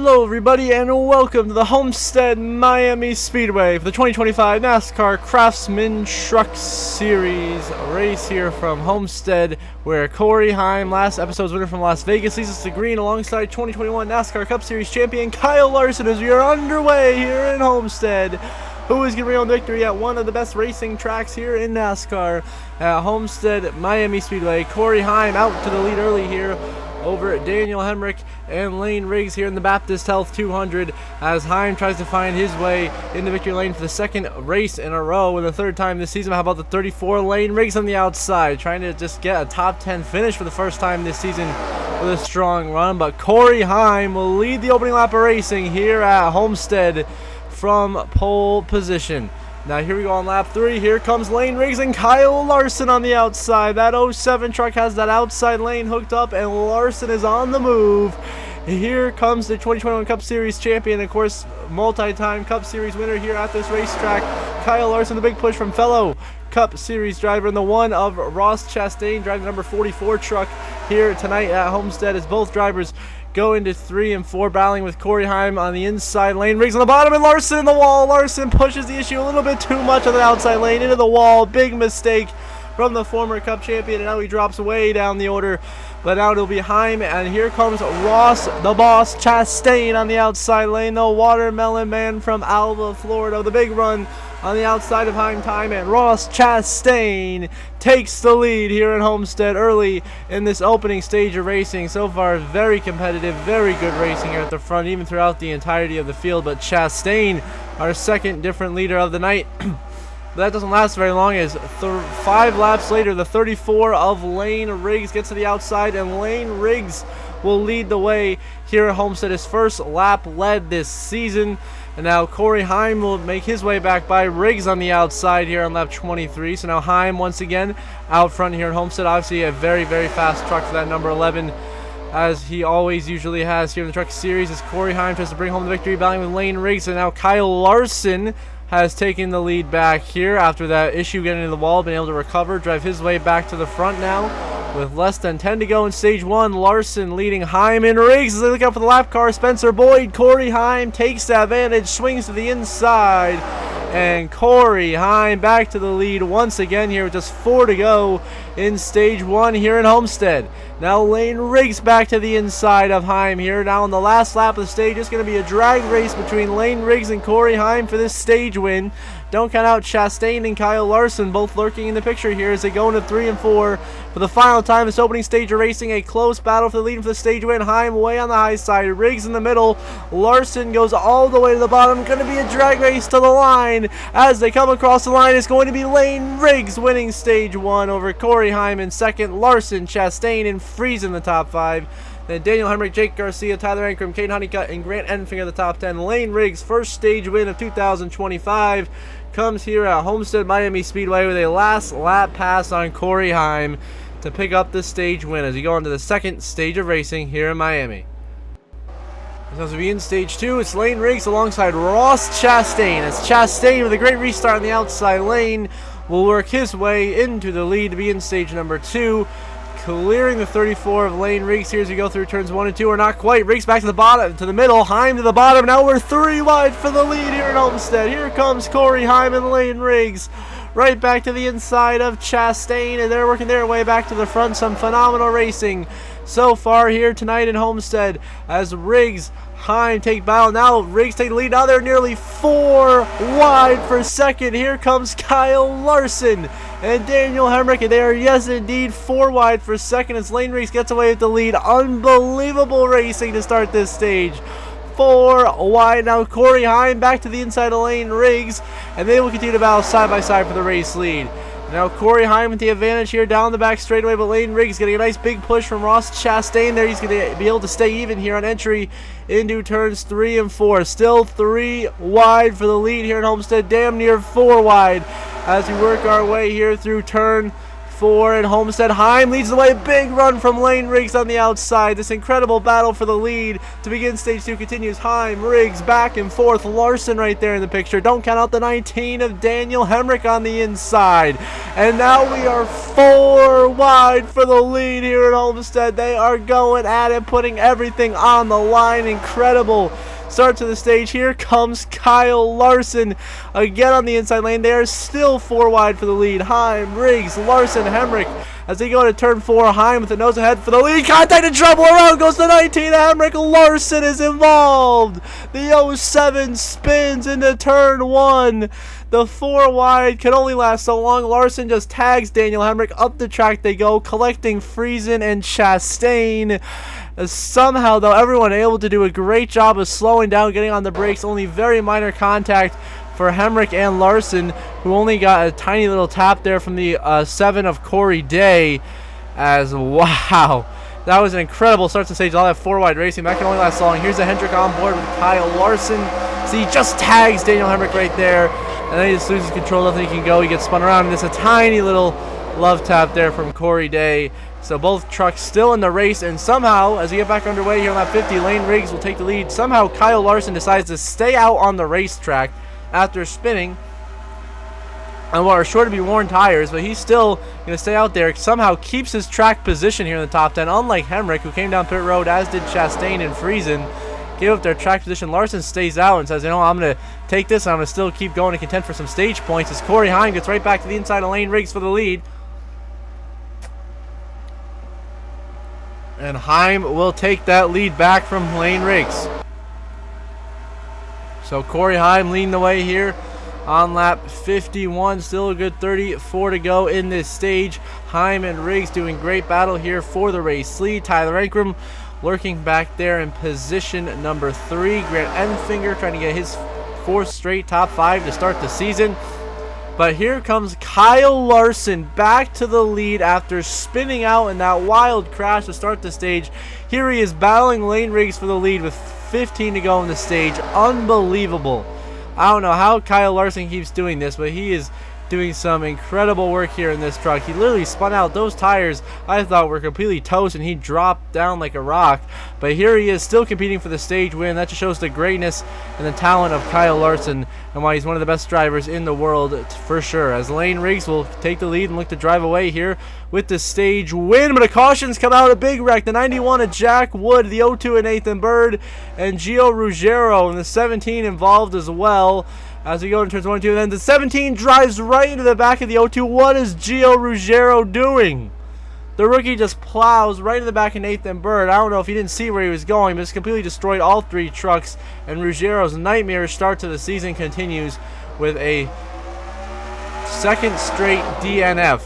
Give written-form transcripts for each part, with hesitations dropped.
Hello everybody and welcome to the Homestead Miami Speedway for the 2025 NASCAR Craftsman Truck Series race here from Homestead, where Corey Heim, last episode's winner from Las Vegas, leads us to green alongside 2021 NASCAR Cup Series champion Kyle Larson as we are underway here in Homestead. Who is going to bring home victory at one of the best racing tracks here in NASCAR at Homestead Miami Speedway. Corey Heim out to the lead early here over Daniel Hemrick and Lane Riggs here in the Baptist Health 200 as Heim tries to find his way into victory lane for the second race in a row and the third time this season. How about the 34 Lane Riggs on the outside, trying to just get a top 10 finish for the first time this season with a strong run. But Corey Heim will lead the opening lap of racing here at Homestead from pole position. Now here we go on lap 3. Here comes Lane Riggs and Kyle Larson on the outside. That 07 truck has that outside lane hooked up and Larson is on the move. Here comes the 2021 Cup Series champion, of course, multi-time Cup Series winner here at this racetrack. Kyle Larson, the big push from fellow Cup Series driver, and the one of Ross Chastain driving the number 44 truck here tonight at Homestead as both drivers go into 3 and 4, battling with Corey Heim on the inside lane. Riggs on the bottom and Larson in the wall. Larson pushes the issue a little bit too much on the outside lane into the wall. Big mistake from the former Cup champion, and now he drops way down the order. But now it'll be Heim, and here comes Ross the Boss Chastain on the outside lane. The watermelon man from Alva, Florida. The big run on the outside of Heim time, and Ross Chastain takes the lead here at Homestead early in this opening stage of racing. So far, very competitive, very good racing here at the front, even throughout the entirety of the field. But Chastain, our second different leader of the night. But that doesn't last very long as 5 laps later, the 34 of Lane Riggs gets to the outside, and Lane Riggs will lead the way here at Homestead. His first lap led this season. And now Corey Heim will make his way back by Riggs on the outside here on lap 23. So now Heim once again out front here at Homestead. Obviously a very, very fast truck for that number 11, as he always usually has here in the Truck Series, as Corey Heim tries to bring home the victory, battling with Lane Riggs. And now Kyle Larson has taken the lead back here after that issue getting into the wall, been able to recover, drive his way back to the front now. With less than 10 to go in stage 1, Larson leading Heim and Riggs as they look out for the lap car. Spencer Boyd, Corey Heim takes the advantage, swings to the inside, and Corey Heim back to the lead once again here with just 4 to go in stage 1 here in Homestead. Now Lane Riggs back to the inside of Heim here. Now on the last lap of the stage, it's going to be a drag race between Lane Riggs and Corey Heim for this stage win. Don't count out Chastain and Kyle Larson, both lurking in the picture here as they go into 3 and 4 for the final time this opening stage of racing. A close battle for the lead for the stage win. Heim way on the high side, Riggs in the middle. Larson goes all the way to the bottom. Going to be a drag race to the line. As they come across the line, it's going to be Lane Riggs winning stage 1 over Corey Heim in second. Larson, Chastain, and Freeze in the top 5. Then Daniel Hemrick, Jake Garcia, Tyler Ankrum, Kate Honeycutt, and Grant Enfinger the top 10. Lane Riggs' first stage win of 2025 comes here at Homestead Miami Speedway with a last lap pass on Corey Heim to pick up the stage win as we go on to the second stage of racing here in Miami. As we begin stage 2, it's Lane Riggs alongside Ross Chastain. As Chastain with a great restart on the outside lane will work his way into the lead to be in stage number 2. Clearing the 34 of Lane Riggs here as we go through turns 1 and 2, or not quite. Riggs back to the bottom, to the middle, Heim to the bottom. Now we're 3 wide for the lead here at Homestead. Here comes Corey Heim and Lane Riggs right back to the inside of Chastain, and they're working their way back to the front. Some phenomenal racing so far here tonight in Homestead as Riggs, Heim take battle. Now Riggs take the lead. Now they're nearly 4 wide for second. Here comes Kyle Larson and Daniel Hemrick, and they are, yes indeed, 4 wide for second as Lane Riggs gets away with the lead. Unbelievable racing to start this stage. 4 wide. Now Corey Heim back to the inside of Lane Riggs, and they will continue to battle side by side for the race lead. Now Corey Heim with the advantage here down the back straightaway, but Lane Riggs getting a nice big push from Ross Chastain there. He's going to be able to stay even here on entry into turns 3 and 4. Still 3 wide for the lead here at Homestead, damn near 4 wide as we work our way here through turn 4 and Homestead. Heim leads the way. Big run from Lane Riggs on the outside. This incredible battle for the lead to begin stage 2 continues. Heim, Riggs, back and forth. Larson right there in the picture. Don't count out the 19 of Daniel Hemrick on the inside. And now we are 4 wide for the lead here at Homestead. They are going at it, putting everything on the line. Incredible start to the stage. Here comes Kyle Larson again on the inside lane. They are still 4 wide for the lead. Heim, Riggs, Larson, Hemrick as they go to turn 4. Heim with the nose ahead for the lead. Contact and trouble. Around goes the 19. Hemrick. Larson is involved. The 07 spins into turn 1. The 4 wide can only last so long. Larson just tags Daniel Hemrick. Up the track they go, collecting Friesen and Chastain. Somehow, though, everyone able to do a great job of slowing down, getting on the brakes. Only very minor contact for Hemrick and Larson, who only got a tiny little tap there from the 7 of Corey Day. As, wow, that was an incredible start to stage. All that 4 wide racing. That can only last so long. Here's a Hendrick on board with Kyle Larson. So he just tags Daniel Hemrick right there. And then he just loses control. Nothing he can go. He gets spun around. And there's a tiny little love tap there from Corey Day. So both trucks still in the race, and somehow, as we get back underway here on lap 50, Lane Riggs will take the lead. Somehow Kyle Larson decides to stay out on the racetrack after spinning on what are sure to be worn tires, but he's still going to stay out there. Somehow keeps his track position here in the top 10, unlike Hemrick, who came down pit road, as did Chastain and Friesen. Gave up their track position. Larson stays out and says, you know, I'm going to take this, and I'm going to still keep going to contend for some stage points, as Corey Heim gets right back to the inside of Lane Riggs for the lead. And Heim will take that lead back from Lane Riggs. So Corey Heim leading the way here on lap 51. Still a good 34 to go in this stage. Heim and Riggs doing great battle here for the race lead. Tyler Ankrum lurking back there in position number 3. Grant Enfinger trying to get his 4th straight top 5 to start the season. But here comes Kyle Larson back to the lead after spinning out in that wild crash to start the stage. Here he is battling Lane Riggs for the lead with 15 to go in the stage. Unbelievable. I don't know how Kyle Larson keeps doing this, but he is doing some incredible work here in this truck. He literally spun out. Those tires I thought were completely toast, and he dropped down like a rock. But here he is still competing for the stage win. That just shows the greatness and the talent of Kyle Larson and why he's one of the best drivers in the world for sure. As Lane Riggs will take the lead and look to drive away here with the stage win. But the cautions come out, a big wreck. The 91 of Jack Wood, the 02 of Nathan Bird, and Gio Ruggiero, and the 17 involved as well. As we go into turns 1 and 2, and then the 17 drives right into the back of the 02. What is Gio Ruggiero doing? The rookie just plows right in the back of Nathan Bird. I don't know if he didn't see where he was going, but it's completely destroyed all 3 trucks. And Ruggiero's nightmarish start to the season continues with a 2nd straight DNF.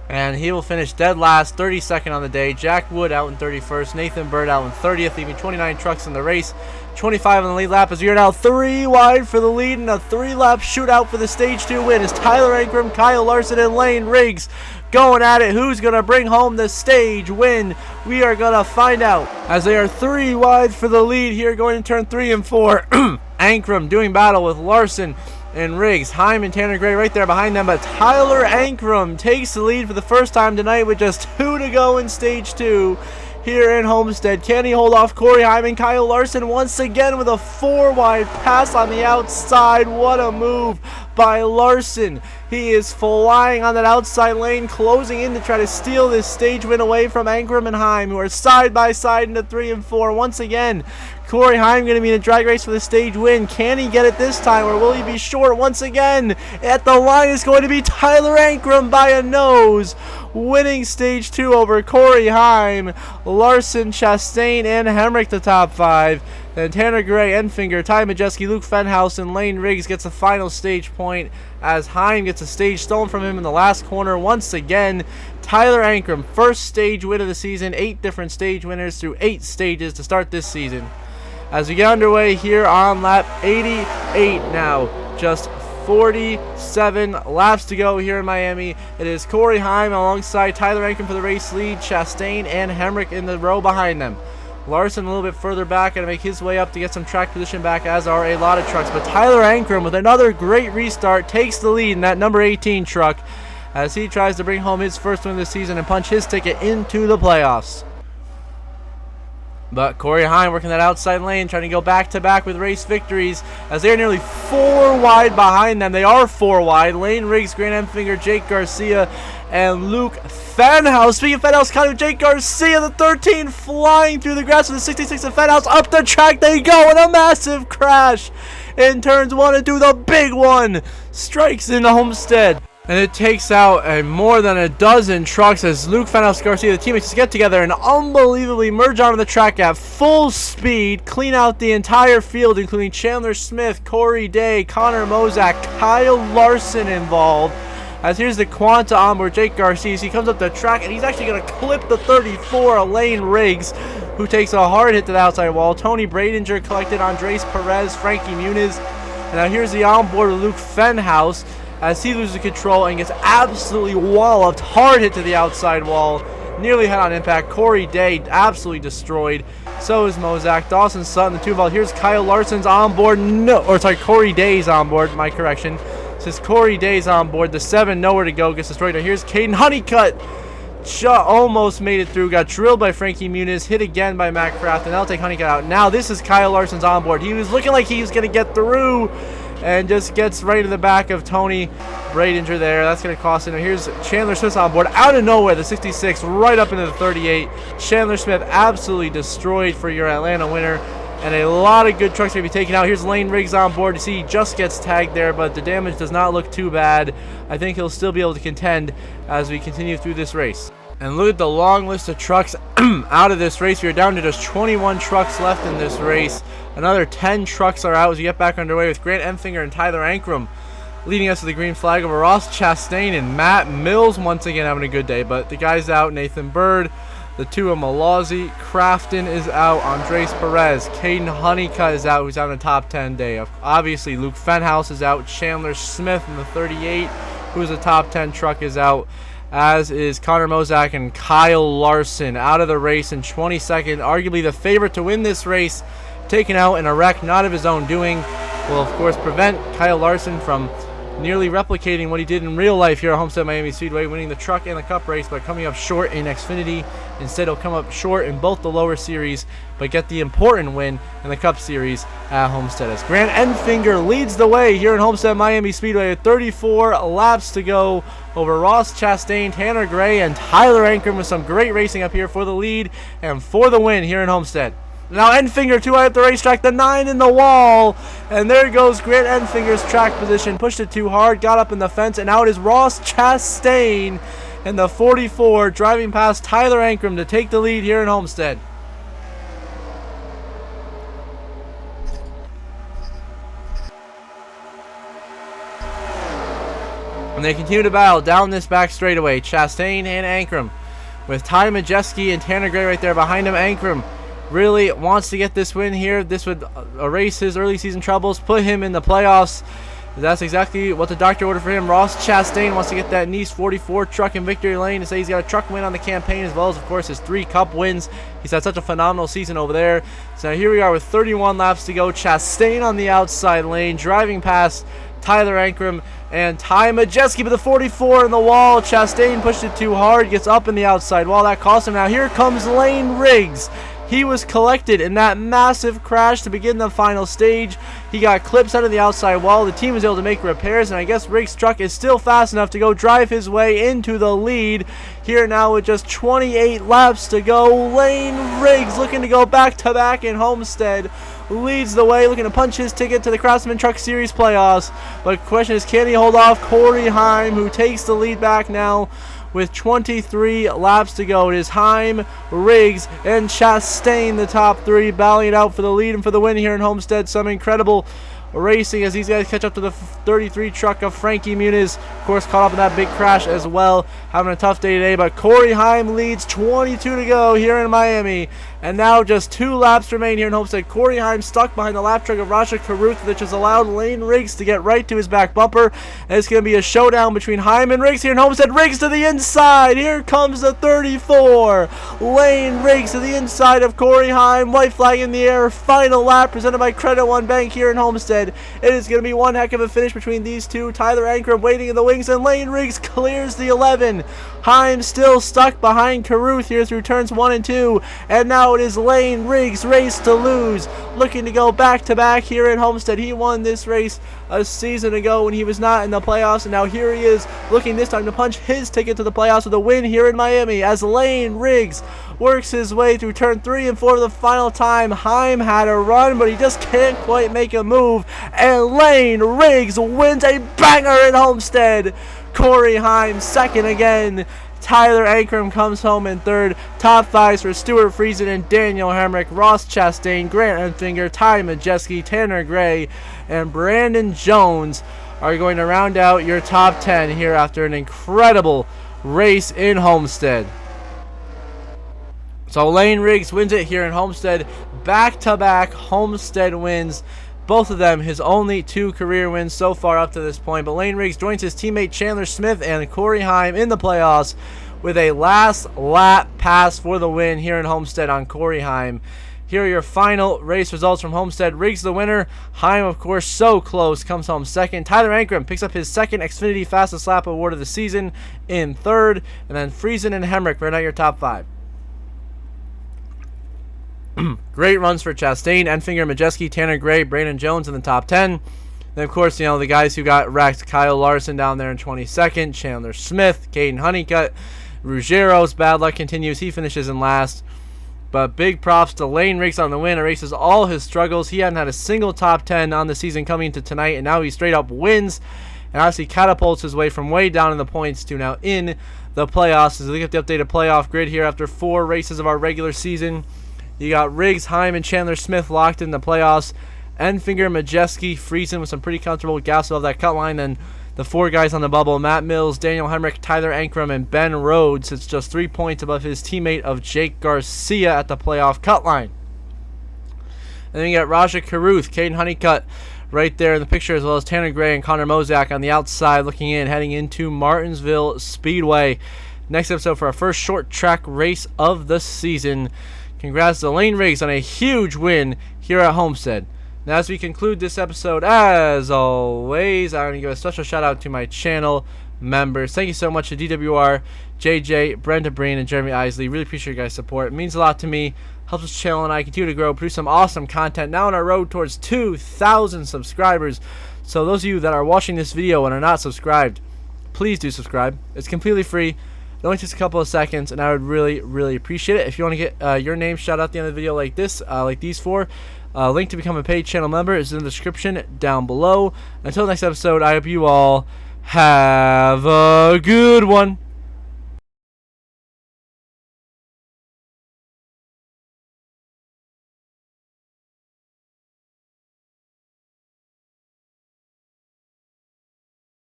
And he will finish dead last, 32nd on the day. Jack Wood out in 31st. Nathan Bird out in 30th, leaving 29 trucks in the race. 25 on the lead lap as we are now 3 wide for the lead, and a 3-lap shootout for the stage 2 win as Tyler Ankrum, Kyle Larson, and Lane Riggs going at it. Who's going to bring home the stage win? We are going to find out as they are 3 wide for the lead here going into turn 3 and 4. Ankrum doing battle with Larson and Riggs. Heim and Tanner Gray right there behind them, but Tyler Ankrum takes the lead for the first time tonight with just 2 to go in stage 2 here in Homestead. Can he hold off Corey Heim and Kyle Larson once again with a 4-wide pass on the outside? What a move by Larson. He is flying on that outside lane, closing in to try to steal this stage win away from Ankrum and Heim, who are side by side into 3 and 4. Once again, Corey Heim going to be in a drag race for the stage win. Can he get it this time, or will he be short once again? At the line is going to be Tyler Ankrum by a nose, winning stage 2 over Corey Heim, Larson, Chastain, and Hemrick the top 5. Then Tanner Gray, Enfinger, Ty Majeski, Luke Fenhouse, and Lane Riggs gets the final stage point as Heim gets a stage stolen from him in the last corner. Once again, Tyler Ankrum, first stage win of the season, 8 different stage winners through 8 stages to start this season. As we get underway here on lap 88 now, just 47 laps to go here in Miami. It is Corey Heim alongside Tyler Ankrum for the race lead, Chastain and Hemrick in the row behind them. Larson a little bit further back, going to make his way up to get some track position back, as are a lot of trucks. But Tyler Ankrum with another great restart takes the lead in that number 18 truck as he tries to bring home his first win of the season and punch his ticket into the playoffs. But Corey Heim working that outside lane, trying to go back-to-back with race victories as they're nearly 4 wide behind them. They are 4 wide. Lane Riggs, Grant Enfinger, Jake Garcia, and Luke Fenhouse. Speaking of Fenhouse, caught with Jake Garcia, the 13 flying through the grass with the 66 of Fenhouse. Up the track they go in a massive crash in turns 1 and 2. The big one strikes into Homestead. And it takes out more than a dozen trucks as Luke Fenhouse Garcia, the teammates, get together and unbelievably merge onto the track at full speed, clean out the entire field, including Chandler Smith, Corey Day, Connor Mozak, Kyle Larson involved. As here's the Quanta onboard, Jake Garcia. He comes up the track and he's actually going to clip the 34, Lane Riggs, who takes a hard hit to the outside wall. Tony Bradinger collected Andres Perez, Frankie Muniz. And now here's the onboard of Luke Fenhouse, as he loses control and gets absolutely walloped. Hard hit to the outside wall. Nearly head on impact. Corey Day absolutely destroyed. So is Mozak. Dawson Sutton, the 2 involved. Here's Kyle Larson's on board. Corey Day's on board. My correction. Says Corey Day's on board. The 7 nowhere to go. Gets destroyed. Now here's Caden Honeycutt. Almost made it through. Got drilled by Frankie Muniz. Hit again by Matt Kraft. And they'll take Honeycutt out. Now this is Kyle Larson's on board. He was looking like he was going to get through, and just gets right to the back of Tony Bradinger there. That's going to cost him. Here's Chandler Smith on board. Out of nowhere, the 66 right up into the 38. Chandler Smith absolutely destroyed for your Atlanta winner. And a lot of good trucks going to be taken out. Here's Lane Riggs on board. You see he just gets tagged there, but the damage does not look too bad. I think he'll still be able to contend as we continue through this race. And look at the long list of trucks out of this race. We are down to just 21 trucks left in this race. Another 10 trucks are out as we get back underway with Grant Enfinger and Tyler Ankrum leading us to the green flag over Ross Chastain and Matt Mills once again having a good day. But the guy's out. Nathan Bird, the 2 of Malazzi, Crafton is out, Andres Perez, Caden Honeycutt is out, who's having a top 10 day. Obviously, Luke Fenhouse is out, Chandler Smith in the 38, who's a top 10 truck, is out, as is Connor Mozak and Kyle Larson out of the race in 22nd. Arguably the favorite to win this race, taken out in a wreck not of his own doing, will of course prevent Kyle Larson from nearly replicating what he did in real life here at Homestead Miami Speedway, winning the truck and the cup race, but coming up short in Xfinity. Instead, he'll come up short in both the lower series, but get the important win in the cup series at Homestead. As Grant Enfinger leads the way here in Homestead Miami Speedway with 34 laps to go over Ross Chastain, Tanner Gray, and Tyler Ankrum, with some great racing up here for the lead and for the win here in Homestead. Now Enfinger 2 at the racetrack, the 9 in the wall, and there goes Grant Enfinger's track position. Pushed it too hard, got up in the fence, and now it is Ross Chastain in the 44 driving past Tyler Ankrum to take the lead here in Homestead. And they continue to battle down this back straightaway, Chastain and Ankrum, with Ty Majeski and Tanner Gray right there behind him. Ankrum really wants to get this win here. This would erase his early season troubles, put him in the playoffs. That's exactly what the doctor ordered for him. Ross Chastain wants to get that Nice 44 truck in victory lane to say he's got a truck win on the campaign, as well as, of course, his 3 cup wins. He's had such a phenomenal season over there. So here we are with 31 laps to go. Chastain on the outside lane, driving past Tyler Ankrum and Ty Majeski, but the 44 in the wall. Chastain pushed it too hard, gets up in the outside wall. That cost him. Now here comes Lane Riggs. He was collected in that massive crash to begin the final stage. He got clips out of the outside wall. The team was able to make repairs, and I guess Riggs' truck is still fast enough to go drive his way into the lead. Here now with just 28 laps to go, Lane Riggs, looking to go back-to-back in Homestead, leads the way, looking to punch his ticket to the Craftsman Truck Series playoffs. But the question is, can he hold off Corey Heim, who takes the lead back now with 23 laps to go? It is Heim, Riggs, and Chastain, the top 3, battling it out for the lead and for the win here in Homestead. Some incredible racing as these guys catch up to the 33 truck of Frankie Muniz. Of course, caught up in that big crash as well. Having a tough day today, but Corey Heim leads, 22 to go here in Miami, And now just 2 laps remain here in Homestead. Corey Heim stuck behind the lap truck of Raja Karuth, which has allowed Lane Riggs to get right to his back bumper. And it's going to be a showdown between Heim and Riggs here in Homestead. Riggs to the inside. Here comes the 34. Lane Riggs to the inside of Corey Heim. White flag in the air. Final lap presented by Credit One Bank here in Homestead. It is going to be one heck of a finish between these two. Tyler Ankrum waiting in the wings, and Lane Riggs clears the 11. Heim still stuck behind Karuth here through turns 1 and 2. And now it is Lane Riggs' race to lose, looking to go back-to-back here in Homestead. He won this race a season ago when he was not in the playoffs, and now here he is looking this time to punch his ticket to the playoffs with a win here in Miami as Lane Riggs works his way through turn 3 and 4 for the final time. Heim had a run, but he just can't quite make a move, and Lane Riggs wins a banger in Homestead. Corey Heim second again. Tyler Ankrum comes home in third. Top 5s for Stuart Friesen and Daniel Hemrick, Ross Chastain, Grant Enfinger, Ty Majeski, Tanner Gray, and Brandon Jones are going to round out your top 10 here after an incredible race in Homestead. So Lane Riggs wins it here in Homestead. Back-to-back Homestead wins. Both of them his only 2 career wins so far up to this point. But Lane Riggs joins his teammate Chandler Smith and Corey Heim in the playoffs with a last lap pass for the win here in Homestead on Corey Heim. Here are your final race results from Homestead. Riggs the winner. Heim, of course, so close, comes home second. Tyler Ankrum picks up his second Xfinity Fastest Lap award of the season in third. And then Friesen and Hemrick round out your top 5. Great runs for Chastain, Enfinger, Majeski, Tanner Gray, Brandon Jones in the top 10. Then, of course, you know, the guys who got wrecked, Kyle Larson down there in 22nd, Chandler Smith, Caden Honeycutt, Ruggiero's bad luck continues. He finishes in last. But big props to Lane Riggs on the win. Erases all his struggles. He hadn't had a single top 10 on the season coming into tonight, and now he straight up wins. And obviously catapults his way from way down in the points to now in the playoffs. As we look at the updated playoff grid here after 4 races of our regular season, you got Riggs, Heim, and Chandler Smith locked in the playoffs. Enfinger, Majeski, Friesen with some pretty comfortable gaps above that cut line. Then the 4 guys on the bubble, Matt Mills, Daniel Hemrick, Tyler Ankrum, and Ben Rhodes. It's just 3 points above his teammate of Jake Garcia at the playoff cut line. And then you got Raja Karuth, Caden Honeycutt right there in the picture, as well as Tanner Gray and Connor Mozak on the outside looking in, heading into Martinsville Speedway. Next episode for our first short track race of the season. Congrats to Lane Riggs on a huge win here at Homestead. Now, as we conclude this episode, as always, I'm going to give a special shout out to my channel members. Thank you so much to DWR, JJ, Brenda Breen, and Jeremy Isley. Really appreciate your guys' support. It means a lot to me. Helps this channel and I continue to grow, produce some awesome content. Now on our road towards 2,000 subscribers. So those of you that are watching this video and are not subscribed, please do subscribe. It's completely free. It only takes a couple of seconds, and I would really, really appreciate it. If you want to get your name shout out at the end of the video like this, like these 4, link to become a paid channel member is in the description down below. Until next episode, I hope you all have a good one.